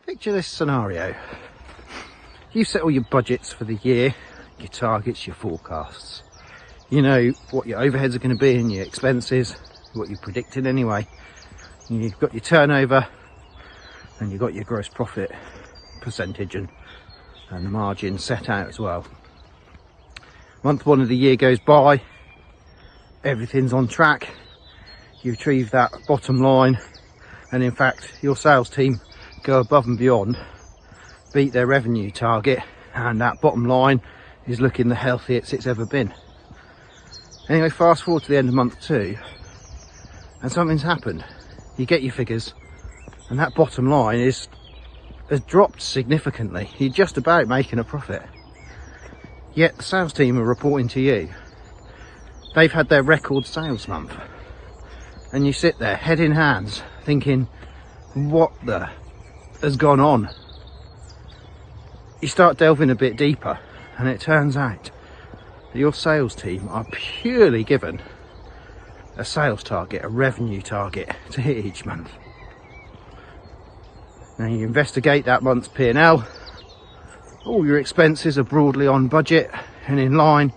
Picture this scenario. You set all your budgets for the year, your targets, your forecasts. You know what your overheads are going to be and your expenses, what you're predicting anyway. You've got your turnover and you've got your gross profit percentage and the margin set out as well. Month one of the year goes by, everything's on track, you achieve that bottom line, and in fact your sales team go above and beyond, beat their revenue target, and that bottom line is looking the healthiest it's ever been. Anyway, fast forward to the end of month two and something's happened. You get your figures and that bottom line has dropped significantly. You're just about making a profit, yet the sales team are reporting to you they've had their record sales month, and you sit there head in hands thinking, what the has gone on? You start delving a bit deeper and it turns out that your sales team are purely given a sales target, a revenue target to hit each month. Now you investigate that month's P&L, all your expenses are broadly on budget and in line,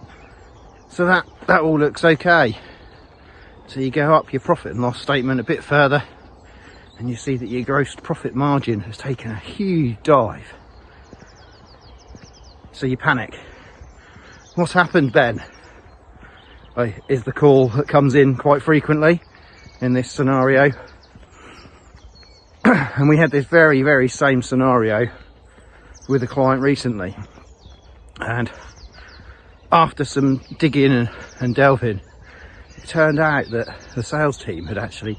so that all looks okay. So you go up your profit and loss statement a bit further and you see that your gross profit margin has taken a huge dive. So you panic. What's happened, Ben? Is the call that comes in quite frequently in this scenario. And we had this very same scenario with a client recently, and after some digging and delving, it turned out that the sales team had actually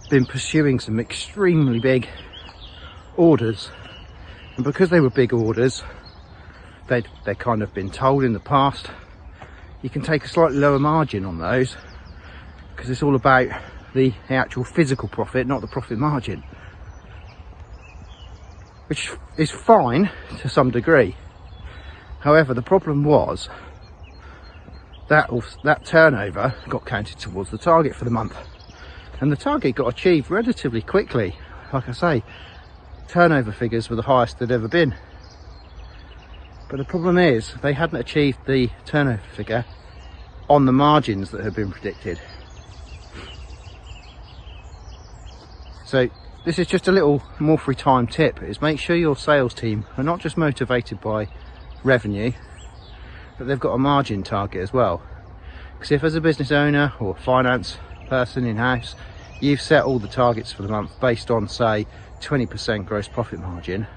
been pursuing some extremely big orders, and because they were big orders, they'd kind of been told in the past you can take a slightly lower margin on those because it's all about the actual physical profit, not the profit margin, which is fine to some degree. However, the problem was that turnover got counted towards the target for the month, and the target got achieved relatively quickly. Like I say, turnover figures were the highest they'd ever been. But the problem is they hadn't achieved the turnover figure on the margins that had been predicted. So this is just a little Morphry Thyme tip, is make sure your sales team are not just motivated by revenue, but they've got a margin target as well. Because if as a business owner or finance person in-house, you've set all the targets for the month based on, say, 20% gross profit margin,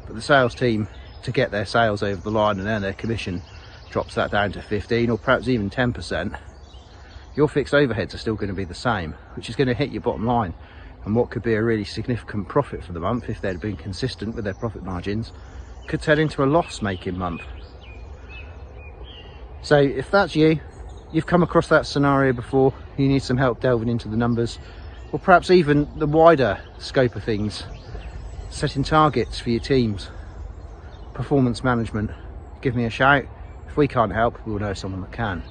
but the sales team, to get their sales over the line and earn their commission, drops that down to 15 or perhaps even 10%, your fixed overheads are still going to be the same, which is going to hit your bottom line, and what could be a really significant profit for the month, if they'd been consistent with their profit margins, could turn into a loss-making month. So if that's you, you've come across that scenario before, you need some help delving into the numbers, or perhaps even the wider scope of things, setting targets for your teams, performance management, give me a shout. If we can't help, we'll know someone that can.